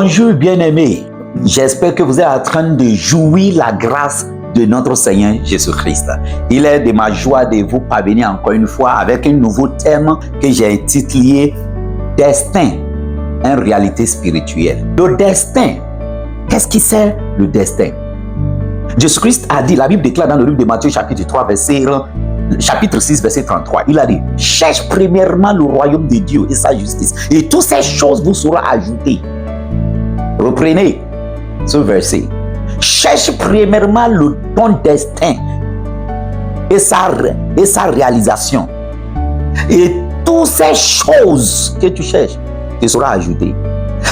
Bonjour bien-aimés, j'espère que vous êtes en train de jouir la grâce de notre Seigneur Jésus-Christ. Il est de ma joie de vous parvenir encore une fois avec un nouveau thème que j'ai intitulé « Destin, une réalité spirituelle ». Le destin, qu'est-ce qui c'est le destin? Jésus-Christ a dit, la Bible déclare dans le livre de Matthieu chapitre 6 verset 33, il a dit « Cherche premièrement le royaume de Dieu et sa justice, et toutes ces choses vous seront ajoutées. » Reprenez ce verset. Cherche premièrement ton destin et sa réalisation. Et toutes ces choses que tu cherches te seront ajoutées.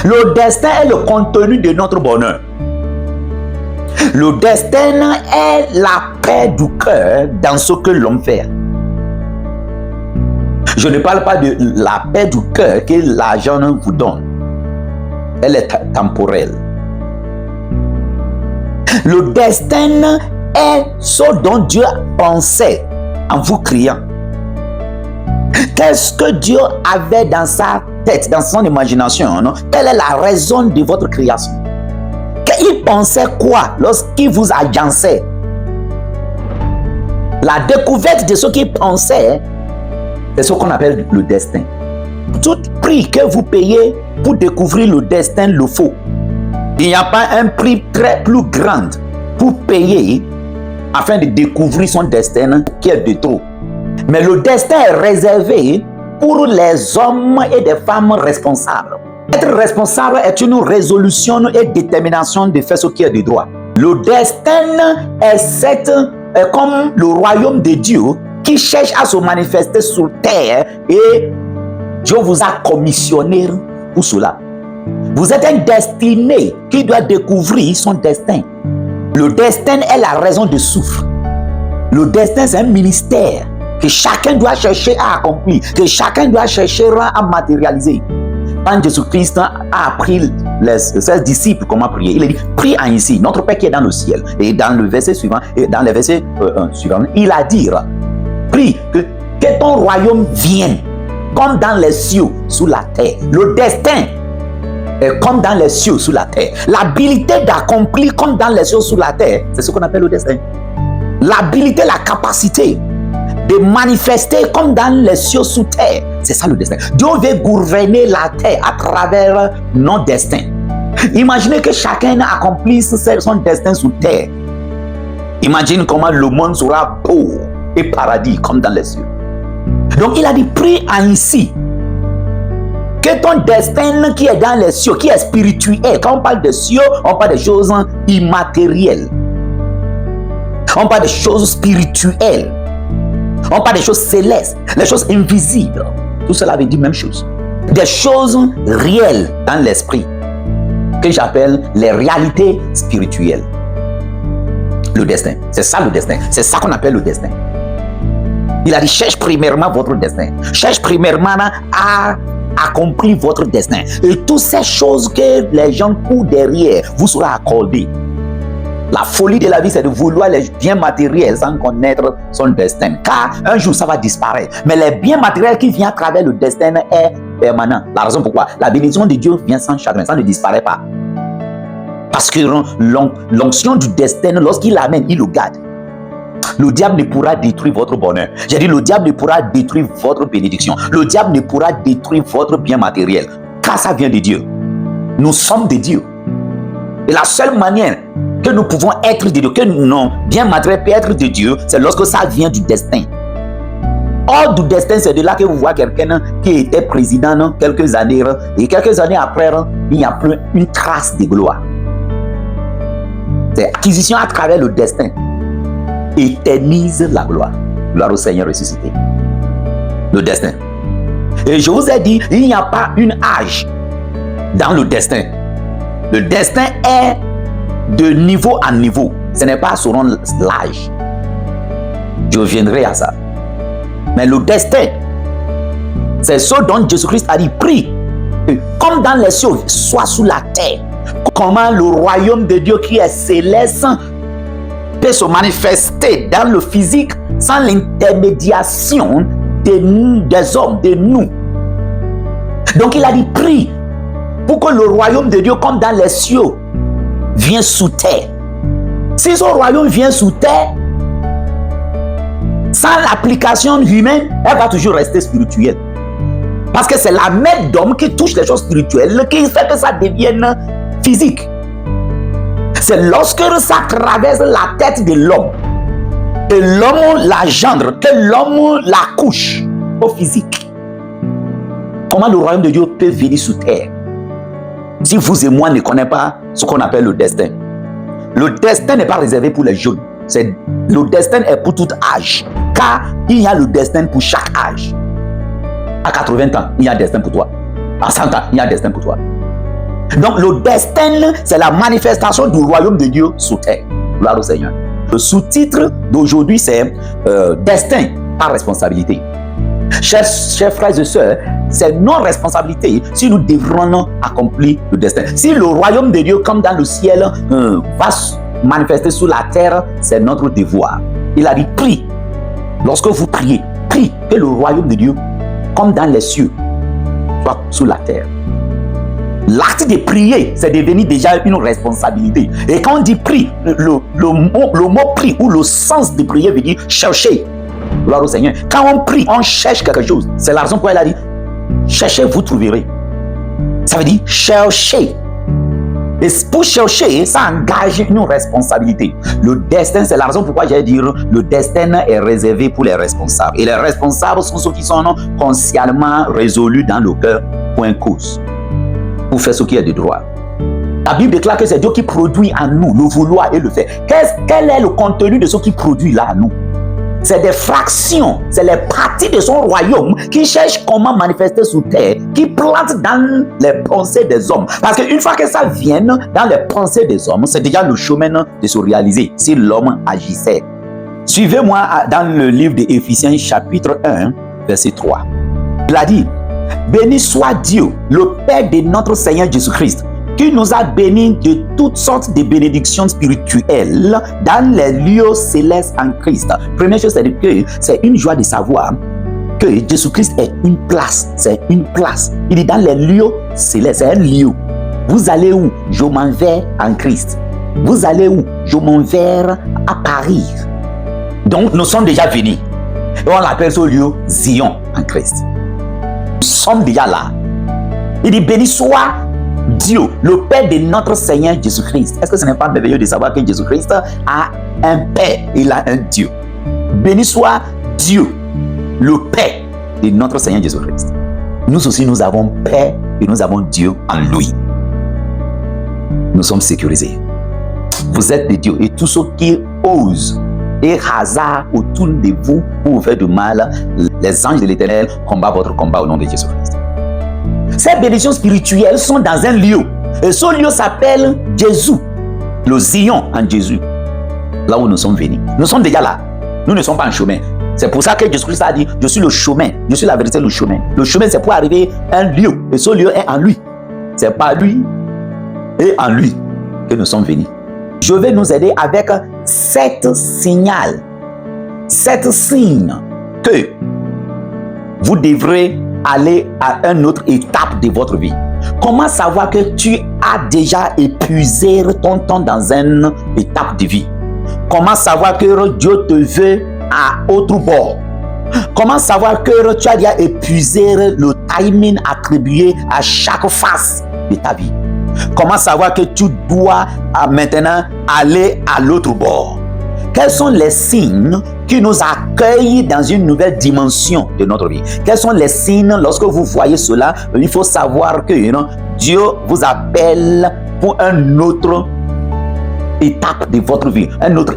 Le destin est le contenu de notre bonheur. Le destin est la paix du cœur dans ce que l'homme fait. Je ne parle pas de la paix du cœur que l'argent vous donne. Elle est temporelle. Le destin est ce dont Dieu pensait en vous criant. Qu'est-ce que Dieu avait dans sa tête, dans son imagination, non? Quelle est la raison de votre création? Il pensait quoi lorsqu'il vous agençait? La découverte de ce qu'il pensait, c'est ce qu'on appelle le destin. Tout prix que vous payez pour découvrir le destin le faut. Il n'y a pas un prix très plus grand pour payer afin de découvrir son destin qui est de trop. Mais le destin est réservé pour les hommes et des femmes responsables. Être responsable est une résolution et détermination de faire ce qui est de droit. Le destin est comme le royaume de Dieu qui cherche à se manifester sur terre et Dieu vous a commissionné pour cela. Vous êtes un destiné qui doit découvrir son destin. Le destin est la raison de souffle. Le destin, c'est un ministère que chacun doit chercher à accomplir, que chacun doit chercher à matérialiser. Quand Jésus-Christ a appris ses disciples comment prier, il a dit « Prie ainsi, notre Père qui est dans le ciel ». Et dans le verset suivant, il a dit « Prie que ton royaume vienne comme dans les cieux, sous la terre ». Le destin est comme dans les cieux, sous la terre. L'habilité d'accomplir comme dans les cieux, sous la terre, c'est ce qu'on appelle le destin. L'habilité, la capacité de manifester comme dans les cieux sous terre. C'est ça le destin. Dieu veut gouverner la terre à travers nos destins. Imaginez que chacun accomplisse son destin sous terre. Imagine comment le monde sera beau et paradis comme dans les cieux. Donc il a dit, prie ainsi que ton destin qui est dans les cieux, qui est spirituel. Quand on parle de cieux, on parle des choses immatérielles. On parle des choses spirituelles. On parle des choses célestes, les choses invisibles. Tout cela veut dire la même chose. Des choses réelles dans l'esprit, que j'appelle les réalités spirituelles. Le destin, c'est ça le destin. C'est ça qu'on appelle le destin. Il a dit, cherche premièrement votre destin. Cherche premièrement à accomplir votre destin. Et toutes ces choses que les gens courent derrière vous sera accordées. La folie de la vie, c'est de vouloir les biens matériels sans connaître son destin. Car un jour, ça va disparaître. Mais les biens matériels qui viennent à travers le destin est permanent. La raison pourquoi? La bénédiction de Dieu vient sans chagrin, ça ne disparaît pas. Parce que l'onction du destin, lorsqu'il l'amène, il le garde. Le diable ne pourra détruire votre bonheur. J'ai dit, le diable ne pourra détruire votre bénédiction. Le diable ne pourra détruire votre bien matériel. Car ça vient de Dieu. Nous sommes de Dieu. Et la seule manière que nous pouvons être de Dieu, que nos biens matériels peuvent être de Dieu, c'est lorsque ça vient du destin. Hors du destin, c'est de là que vous voyez quelqu'un qui était président quelques années, et quelques années après, il n'y a plus une trace de gloire. C'est acquisition à travers le destin. Éternise la gloire. Gloire au Seigneur ressuscité. Le destin. Et je vous ai dit, il n'y a pas une âge dans le destin. Le destin est de niveau en niveau. Ce n'est pas selon l'âge. Je reviendrai à ça. Mais le destin, c'est ce dont Jésus-Christ a dit, prie, comme dans les cieux, soit sous la terre. Comment le royaume de Dieu qui est céleste peut se manifester dans le physique sans l'intermédiation des hommes, de nous. Donc il a dit, prie pour que le royaume de Dieu, comme dans les cieux, vienne sous terre. Si son royaume vient sous terre, sans l'application humaine, elle va toujours rester spirituelle. Parce que c'est la main d'homme qui touche les choses spirituelles qui fait que ça devienne physique. C'est lorsque ça traverse la tête de l'homme, que l'homme l'engendre, que l'homme la couche au physique. Comment le royaume de Dieu peut venir sous terre? Si vous et moi ne connaissons pas ce qu'on appelle le destin. Le destin n'est pas réservé pour les jeunes. Le destin est pour tout âge. Car il y a le destin pour chaque âge. À 80 ans, il y a un destin pour toi. À 100 ans, il y a un destin pour toi. Donc le destin, c'est la manifestation du royaume de Dieu sous terre. Gloire au Seigneur. Le sous-titre d'aujourd'hui, c'est destin par responsabilité. Chers frères et sœurs, c'est notre responsabilité si nous devrons accomplir le destin. Si le royaume de Dieu, comme dans le ciel, va manifester sur la terre, c'est notre devoir. Il a dit, prie. Lorsque vous priez, prie que le royaume de Dieu, comme dans les cieux, soit sur la terre. L'acte de prier, c'est devenu déjà une responsabilité. Et quand on dit prie, le mot prie ou le sens de prier veut dire chercher. Gloire au Seigneur. Quand on prie, on cherche quelque chose. C'est la raison pour laquelle elle a dit cherchez, vous trouverez. Ça veut dire chercher. Et pour chercher, ça engage une responsabilité. Le destin, c'est la raison pourquoi j'allais dire le destin est réservé pour les responsables. Et les responsables sont ceux qui sont consciemment résolus dans le cœur pour une cause. Pour faire ce qui est de droit. La Bible déclare que c'est Dieu qui produit en nous le vouloir et le faire. Quel est le contenu de ce qui produit là en nous? C'est des fractions, c'est les parties de son royaume qui cherchent comment manifester sur terre, qui plantent dans les pensées des hommes. Parce qu'une fois que ça vient dans les pensées des hommes, c'est déjà le chemin de se réaliser si l'homme agissait. Suivez-moi dans le livre d'Éphésiens chapitre 1, verset 3. Il a dit, béni soit Dieu, le Père de notre Seigneur Jésus-Christ, qui nous a bénis de toutes sortes de bénédictions spirituelles dans les lieux célestes en Christ. Première chose, c'est que c'est une joie de savoir que Jésus-Christ est une place. C'est une place. Il est dans les lieux célestes. C'est un lieu. Vous allez où? Je m'en vais en Christ. Vous allez où? Je m'en vais à Paris. Donc, nous sommes déjà venus. Et on l'appelle ce lieu Zion en Christ. Nous sommes déjà là. Il dit, béni soit Dieu, le Père de notre Seigneur Jésus-Christ. Est-ce que ce n'est pas merveilleux de savoir que Jésus-Christ a un Père, il a un Dieu? Béni soit Dieu, le Père de notre Seigneur Jésus-Christ. Nous aussi, nous avons Père et nous avons Dieu en lui. Nous sommes sécurisés. Vous êtes des dieux et tous ceux qui osent et hasard autour de vous pour vous faire du mal, les anges de l'Éternel combattent votre combat au nom de Jésus-Christ. Ces bénédictions spirituelles sont dans un lieu. Et ce lieu s'appelle Jésus. Le Zion en Jésus. Là où nous sommes venus. Nous sommes déjà là. Nous ne sommes pas en chemin. C'est pour ça que Jésus-Christ a dit, je suis le chemin. Je suis la vérité, le chemin. Le chemin, c'est pour arriver à un lieu. Et ce lieu est en lui. C'est pas lui et en lui que nous sommes venus. Je vais nous aider avec 7 signaux. 7 signes que vous devrez aller à une autre étape de votre vie. Comment savoir que tu as déjà épuisé ton temps dans une étape de vie? Comment savoir que Dieu te veut à autre bord? Comment savoir que tu as déjà épuisé le timing attribué à chaque phase de ta vie? Comment savoir que tu dois maintenant aller à l'autre bord? Quels sont les signes qui nous accueillent dans une nouvelle dimension de notre vie? Quels sont les signes lorsque vous voyez cela? Il faut savoir que Dieu vous appelle pour une autre étape de votre vie, une autre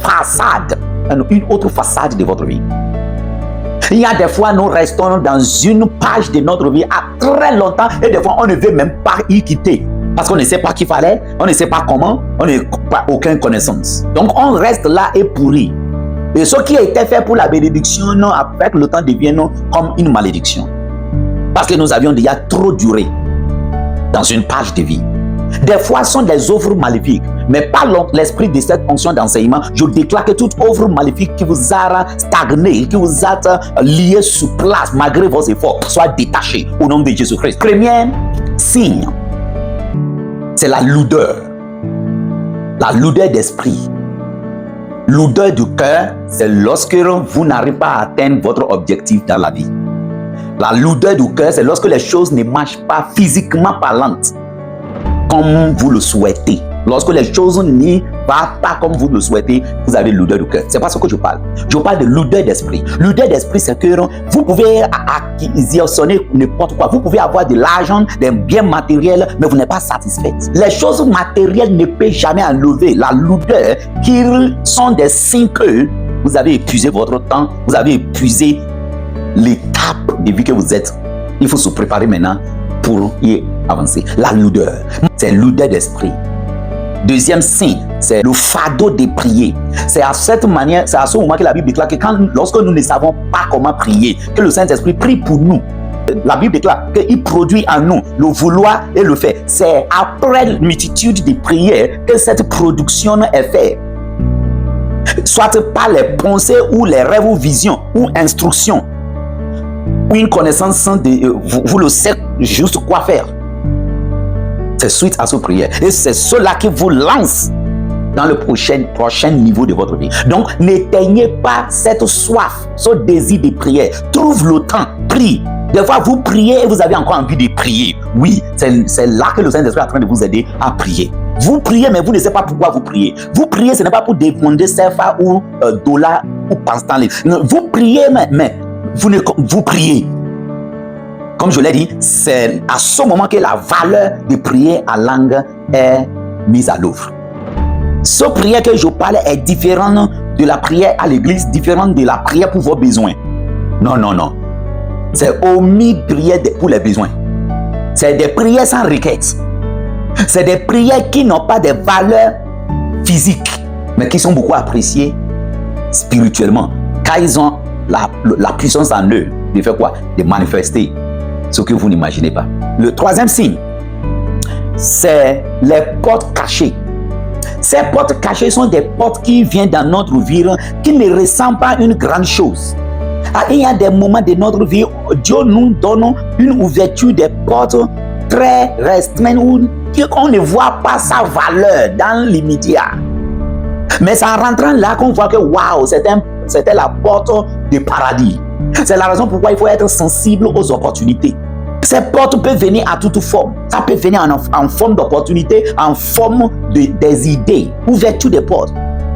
façade, une autre façade de votre vie. Il y a des fois, nous restons dans une page de notre vie à très longtemps et des fois, on ne veut même pas y quitter. Parce qu'on ne sait pas qu'il fallait, on ne sait pas comment, on n'a pas aucune connaissance. Donc on reste là et pourri. Et ce qui a été fait pour la bénédiction, avec le temps devient comme une malédiction. Parce que nous avions déjà trop duré dans une page de vie. Des fois, ce sont des œuvres maléfiques. Mais par l'esprit de cette fonction d'enseignement, je déclare que toute œuvre maléfique qui vous a stagné, qui vous a lié sur place malgré vos efforts, soit détachée au nom de Jésus-Christ. Premier signe c'est la lourdeur d'esprit. Lourdeur du cœur, c'est lorsque vous n'arrivez pas à atteindre votre objectif dans la vie. La lourdeur du cœur, c'est lorsque les choses ne marchent pas physiquement parlant comme vous le souhaitez. Lorsque les choses ne vont pas comme vous le souhaitez, vous avez lourdeur du cœur. C'est pas ce que je parle. Je parle de lourdeur d'esprit. Lourdeur d'esprit, c'est que vous pouvez acquisitionner n'importe quoi. Vous pouvez avoir de l'argent, des biens matériels, mais vous n'êtes pas satisfait. Les choses matérielles ne peuvent jamais enlever la lourdeur, qui sont des signes que vous avez épuisé votre temps, vous avez épuisé l'étape de vie que vous êtes. Il faut se préparer maintenant pour y avancer. La lourdeur, c'est lourdeur d'esprit. Deuxième signe, c'est le fardeau de prier. C'est à cette manière, c'est à ce moment que la Bible déclare que lorsque nous ne savons pas comment prier, que le Saint-Esprit prie pour nous. La Bible déclare qu'il produit en nous le vouloir et le faire. C'est après une multitude de prières que cette production est faite. Soit par les pensées ou les rêves ou visions ou instructions, ou une connaissance de vous le savez juste quoi faire. C'est suite à ce prière. Et c'est cela qui vous lance dans le prochain niveau de votre vie. Donc, n'éteignez pas cette soif, ce désir de prière. Trouve le temps, prie. Des fois, vous priez et vous avez encore envie de prier. Oui, c'est là que le Saint-Esprit est en train de vous aider à prier. Vous priez, mais vous ne savez pas pourquoi vous priez. Vous priez, ce n'est pas pour demander CFA ou dollars ou passe-temps. Vous priez, mais vous priez. Comme je l'ai dit, c'est à ce moment que la valeur de prier en langue est mise à l'œuvre. Cette prière que je parle est différente de la prière à l'église, différente de la prière pour vos besoins. Non. C'est omis prière pour les besoins. C'est des prières sans requête. C'est des prières qui n'ont pas de valeur physique, mais qui sont beaucoup appréciées spirituellement. Car ils ont la puissance en eux de faire quoi? De manifester ce que vous n'imaginez pas. Le troisième signe, c'est les portes cachées. Ces portes cachées sont des portes qui viennent dans notre vie, qui ne ressemblent pas à une grande chose. Il y a des moments de notre vie, Dieu nous donne une ouverture des portes très restreintes où on ne voit pas sa valeur dans l'immédiat. Mais c'est en rentrant là qu'on voit que waouh, c'était la porte du paradis. C'est la raison pourquoi il faut être sensible aux opportunités. Ces portes peuvent venir à toute forme. Ça peut venir en forme d'opportunité, en forme des idées. Ouverture des portes.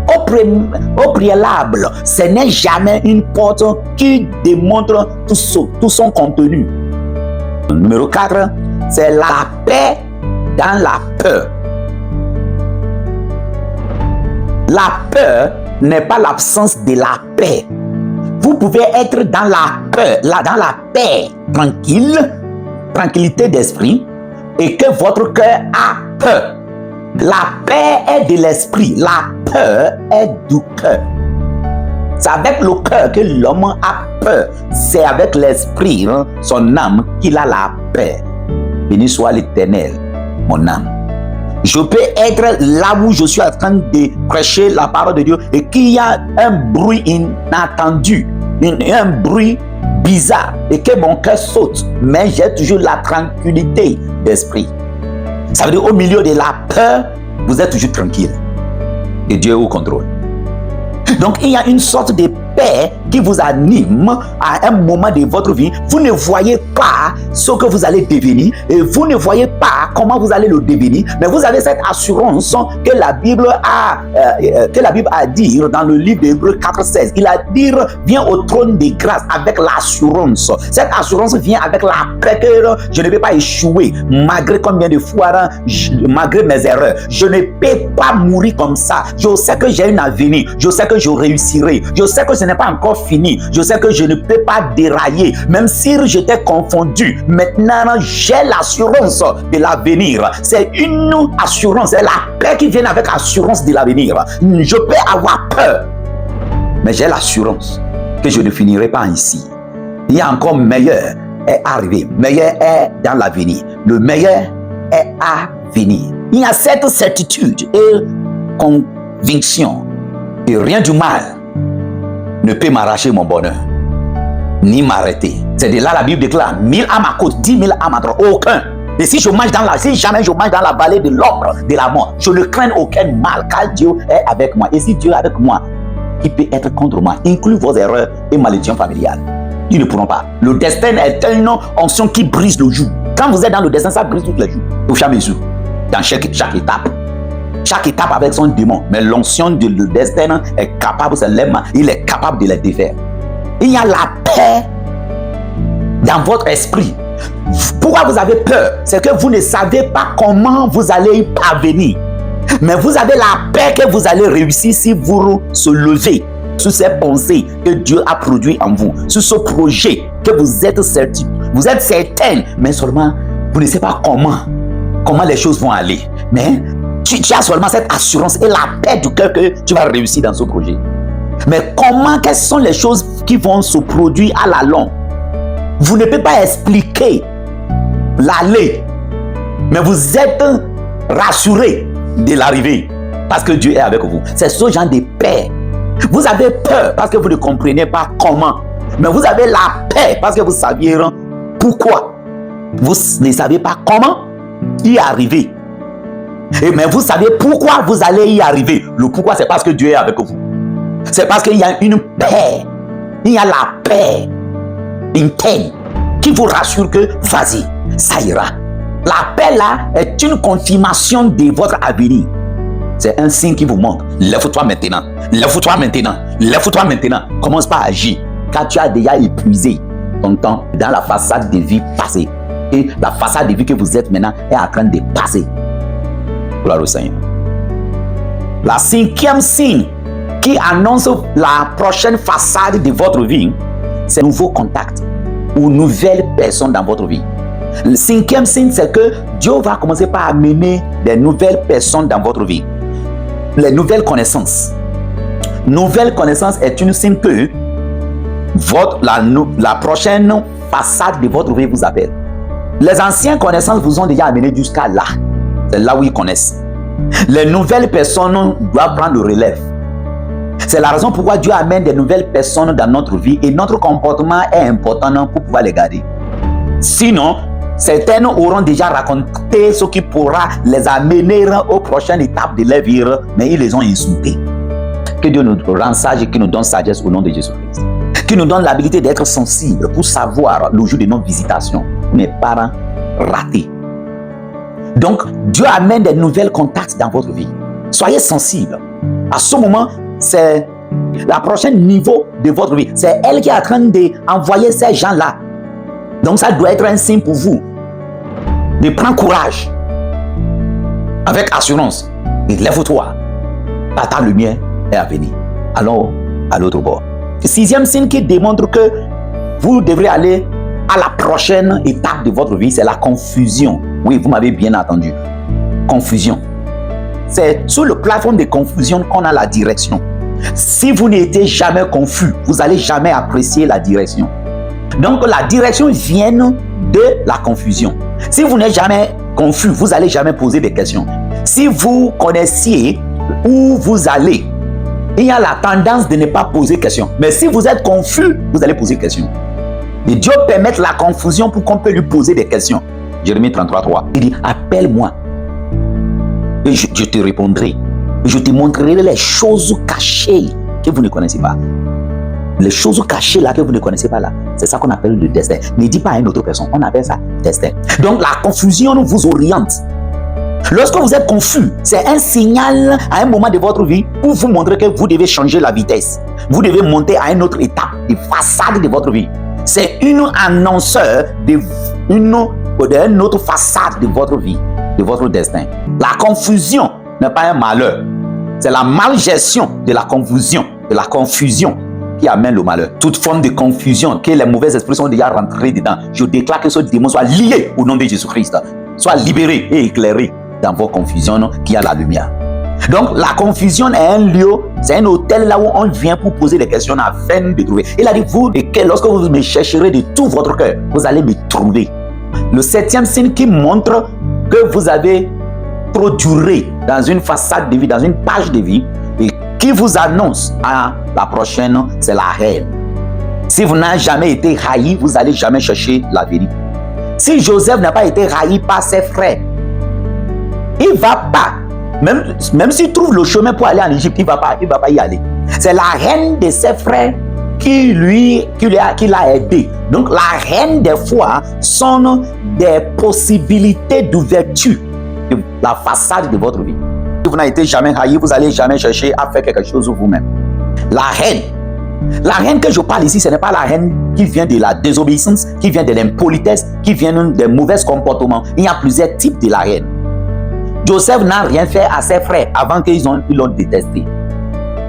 Au préalable, ce n'est jamais une porte qui démontre tout son contenu. Numéro 4, c'est la paix dans la peur. La peur n'est pas l'absence de la paix. Vous pouvez être dans la peur, dans la paix, tranquillité d'esprit, et que votre cœur a peur. La paix est de l'esprit, la peur est du cœur. C'est avec le cœur que l'homme a peur. C'est avec l'esprit, son âme, qu'il a la paix. Béni soit l'Éternel, mon âme. Je peux être là où je suis en train de prêcher la parole de Dieu et qu'il y a un bruit inattendu, un bruit bizarre et que mon cœur saute, mais j'ai toujours la tranquillité d'esprit. Ça veut dire au milieu de la peur, vous êtes toujours tranquille et Dieu est au contrôle. Donc il y a une sorte de paix qui vous anime à un moment de votre vie. Vous ne voyez pas ce que vous allez devenir et vous ne voyez pas comment vous allez le devenir, mais vous avez cette assurance que la Bible a dit dans le livre d'Hébreux 4:16. Il a dit viens au trône de grâce avec l'assurance. Cette assurance vient avec la paix que je ne vais pas échouer malgré combien de fois, malgré mes erreurs. Je ne peux pas mourir comme ça. Je sais que j'ai un avenir. Je sais que je réussirai. Je sais que ce n'est pas encore fini. Je sais que je ne peux pas dérailler. Même si j'étais confondu, maintenant j'ai l'assurance de l'avenir. C'est une assurance. C'est la paix qui vient avec l'assurance de l'avenir. Je peux avoir peur, mais j'ai l'assurance que je ne finirai pas ici. Il y a encore meilleur est arrivé. Meilleur est dans l'avenir. Le meilleur est à venir. Il y a cette certitude et conviction que rien du mal ne peut m'arracher mon bonheur, ni m'arrêter. C'est de là la Bible déclare 1000 à ma côte, 10 000 à ma droite. Aucun Et si jamais je marche dans la vallée de l'ombre de la mort, je ne crains aucun mal, car Dieu est avec moi. Et si Dieu est avec moi, qui peut être contre moi? Inclut vos erreurs et malédictions familiales. Ils ne pourront pas. Le destin est une onction qui brise le joug. Quand vous êtes dans le destin, ça brise toutes les jougs. Au fur et à mesure, dans chaque étape. Chaque étape avec son démon. Mais l'onction du destin est capable, il est capable de les défaire. Il y a la paix dans votre esprit. Pourquoi vous avez peur? C'est que vous ne savez pas comment vous allez y parvenir. Mais vous avez la paix que vous allez réussir si vous se levez sur ces pensées que Dieu a produites en vous, sur ce projet que vous êtes certain. Vous êtes certain, mais seulement vous ne savez pas comment les choses vont aller. Mais tu as seulement cette assurance et la paix du cœur que tu vas réussir dans ce projet. Mais quelles sont les choses qui vont se produire à la longue? Vous ne pouvez pas expliquer l'aller, mais vous êtes rassuré de l'arrivée parce que Dieu est avec vous. C'est ce genre de paix. Vous avez peur parce que vous ne comprenez pas comment, mais vous avez la paix parce que vous saviez pourquoi. Vous ne savez pas comment y arriver, mais vous savez pourquoi vous allez y arriver. Le pourquoi, c'est parce que Dieu est avec vous. C'est parce qu'il y a une paix. Il y a la paix interne qui vous rassure que vas-y, ça ira. La paix là est une confirmation de votre avenir. C'est un signe qui vous montre. Lève-toi maintenant. Lève-toi maintenant. Lève-toi maintenant. Commence pas à agir. Car tu as déjà épuisé ton temps dans la façade de vie passée. Et la façade de vie que vous êtes maintenant est en train de passer. Gloire au Seigneur. La cinquième signe qui annonce la prochaine façade de votre vie, c'est nouveau contact ou nouvelles personnes dans votre vie. Le cinquième signe, c'est que Dieu va commencer par amener des nouvelles personnes dans votre vie. Les nouvelles connaissances. Nouvelle connaissance est une signe que la prochaine façade de votre vie vous appelle. Les anciennes connaissances vous ont déjà amené jusqu'à là. C'est là où ils connaissent. Les nouvelles personnes doivent prendre le relève. C'est la raison pourquoi Dieu amène des nouvelles personnes dans notre vie et notre comportement est important pour pouvoir les garder. Sinon, certaines auront déjà raconté ce qui pourra les amener aux prochaines étapes de leur vie, mais ils les ont insultés. Que Dieu nous rende sages et qu'il nous donne sagesse au nom de Jésus-Christ. Qu'il nous donne l'habilité d'être sensible pour savoir le jour de nos visitations. Mes parents ratés. Donc, Dieu amène des nouvelles contacts dans votre vie. Soyez sensibles. À ce moment, c'est la prochaine niveau de votre vie. C'est elle qui est en train d'envoyer ces gens-là. Donc, ça doit être un signe pour vous de prendre courage avec assurance. Et lève-toi. Ta lumière est à venir. Allons à l'autre bord. Sixième signe qui démontre que vous devrez aller à la prochaine étape de votre vie, c'est la confusion. Oui, vous m'avez bien entendu. Confusion. C'est sur le plafond de confusion qu'on a la direction. Si vous n'étiez jamais confus, vous n'allez jamais apprécier la direction. Donc la direction vient de la confusion. Si vous n'êtes jamais confus, vous n'allez jamais poser des questions. Si vous connaissiez où vous allez, il y a la tendance de ne pas poser de questions. Mais si vous êtes confus, vous allez poser des questions. Et Dieu permet la confusion pour qu'on puisse lui poser des questions. Jérémie 33:3. Il dit, appelle-moi et je te répondrai. Je te montrerai les choses cachées que vous ne connaissez pas. Les choses cachées là que vous ne connaissez pas là, c'est ça qu'on appelle le destin. Ne dis pas à une autre personne, on appelle ça destin. Donc la confusion vous oriente. Lorsque vous êtes confus, c'est un signal à un moment de votre vie pour vous montrer que vous devez changer la vitesse. Vous devez monter à une autre étape de façade de votre vie. C'est une annonceur d'une autre façade de votre vie, de votre destin. La confusion n'est pas un malheur. C'est la malgestion de la confusion, qui amène le malheur. Toute forme de confusion, que les mauvais esprits sont déjà rentrés dedans, je déclare que ce démon soit lié au nom de Jésus-Christ. Soit libéré et éclairé dans vos confusions qui a la lumière. Donc la confusion est un lieu, c'est un hôtel là où on vient pour poser des questions afin de trouver. Il a dit, lorsque vous me chercherez de tout votre cœur, vous allez me trouver. Le septième signe qui montre que vous avez trop duré dans une façade de vie, dans une page de vie, et qui vous annonce à la prochaine, c'est la haine. Si vous n'avez jamais été haï, vous n'allez jamais chercher la vérité. Si Joseph n'a pas été haï par ses frères, il ne va pas. Même s'il trouve le chemin pour aller en Égypte, il ne va pas y aller. C'est la haine de ses frères qui l'a aidé. Donc la haine des fois sont des possibilités d'ouverture de la façade de votre vie. Si vous n'avez été jamais haï, vous n'allez jamais chercher à faire quelque chose vous-même. La haine que je parle ici, ce n'est pas la haine qui vient de la désobéissance, qui vient de l'impolitesse, qui vient des mauvais comportements. Il y a plusieurs types de la haine. Joseph n'a rien fait à ses frères avant qu'ils l'ont détesté.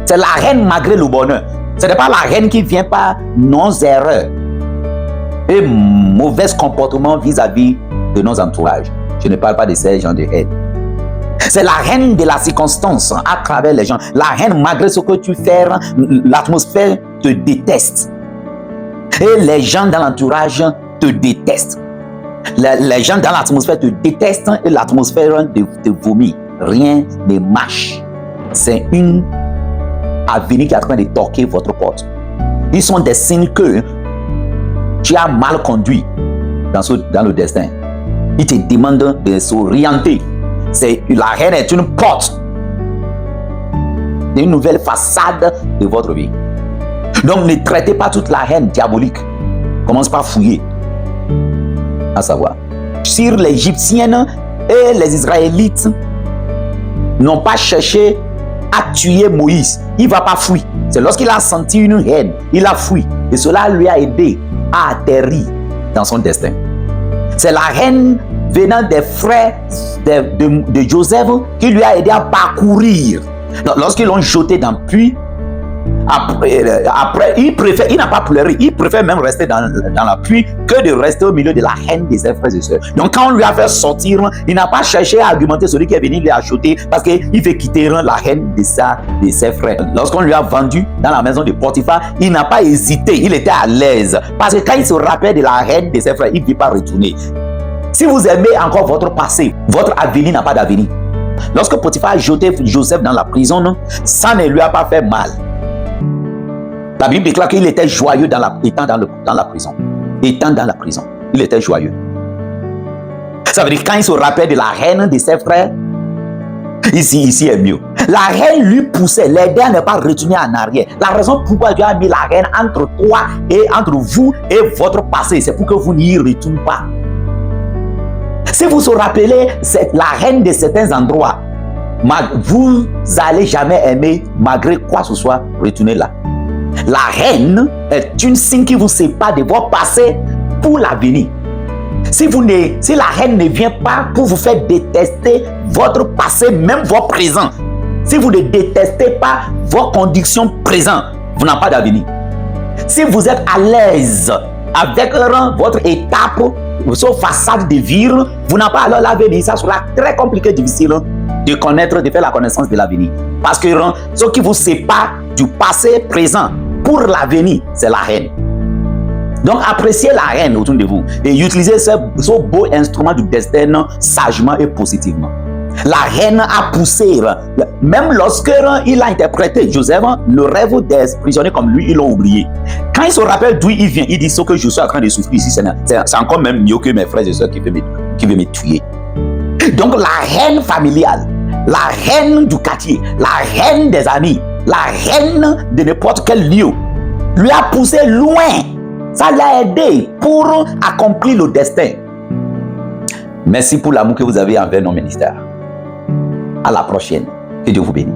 C'est la haine malgré le bonheur. Ce n'est pas la haine qui vient par nos erreurs et mauvais comportements vis-à-vis de nos entourages. Je ne parle pas de ces gens de haine. C'est la haine de la circonstance à travers les gens. La haine malgré ce que tu fais, l'atmosphère te déteste. Et les gens dans l'entourage te détestent. Les gens dans l'atmosphère te détestent et l'atmosphère te vomit. Rien ne marche. C'est une avenir qui est en train de toquer votre porte. Ils sont des signes que tu as mal conduit dans le destin. Ils te demandent de s'orienter. La haine est une porte d'une nouvelle façade de votre vie. Donc ne traitez pas toute la haine diabolique. Commence par fouiller. À savoir, sur les Égyptiennes et les Israélites n'ont pas cherché à tuer Moïse. Il ne va pas fuir. C'est lorsqu'il a senti une haine, il a fui. Et cela lui a aidé à atterrir dans son destin. C'est la haine venant des frères de Joseph qui lui a aidé à parcourir. Lorsqu'ils l'ont jeté dans le puits, après il n'a pas pleuré. Il préfère même rester dans la pluie que de rester au milieu de la haine de ses frères et sœurs. Donc quand on lui a fait sortir, il n'a pas cherché à argumenter celui qui est venu lui acheter parce qu'il veut quitter la haine de ses frères. Lorsqu'on lui a vendu dans la maison de Potiphar, il n'a pas hésité. Il était à l'aise parce que quand il se rappelle de la haine de ses frères, il ne veut pas retourner. Si vous aimez encore votre passé, votre avenir n'a pas d'avenir. Lorsque Potiphar a jeté Joseph dans la prison, ça ne lui a pas fait mal. La Bible déclare qu'il était joyeux étant dans la prison. Étant dans la prison, il était joyeux. Ça veut dire quand il se rappelle de la haine de ses frères, ici est mieux. La haine lui poussait, l'aidait à ne pas retourner en arrière. La raison pourquoi Dieu a mis la haine entre toi et entre vous et votre passé, c'est pour que vous n'y retournez pas. Si vous vous rappelez la haine de certains endroits, vous n'allez jamais aimer, malgré quoi que ce soit, retourner là. La haine est une signe qui vous sépare de votre passé pour l'avenir. Si la haine ne vient pas pour vous faire détester votre passé, même votre présent, si vous ne détestez pas vos conditions présentes, vous n'avez pas d'avenir. Si vous êtes à l'aise avec votre étape, votre façade de vie, vous n'avez pas alors l'avenir. Ça sera très compliqué, difficile de connaître, de faire la connaissance de l'avenir. Parce que ce qui vous sépare du passé présent pour l'avenir, c'est la haine. Donc appréciez la haine autour de vous et utilisez ce beau instrument du destin sagement et positivement. La haine a poussé, même lorsque il a interprété Joseph, le rêve des prisonniers comme lui, ils l'ont oublié. Quand il se rappelle d'où il vient, il dit ce que je suis en train de souffrir ici, c'est encore même mieux que mes frères et sœurs qui veulent me tuer. Donc la haine familiale, la haine du quartier, la haine des amis, la haine de n'importe quel lieu lui a poussé loin. Ça l'a aidé pour accomplir le destin. Merci pour l'amour que vous avez envers nos ministères. À la prochaine. Que Dieu vous bénisse.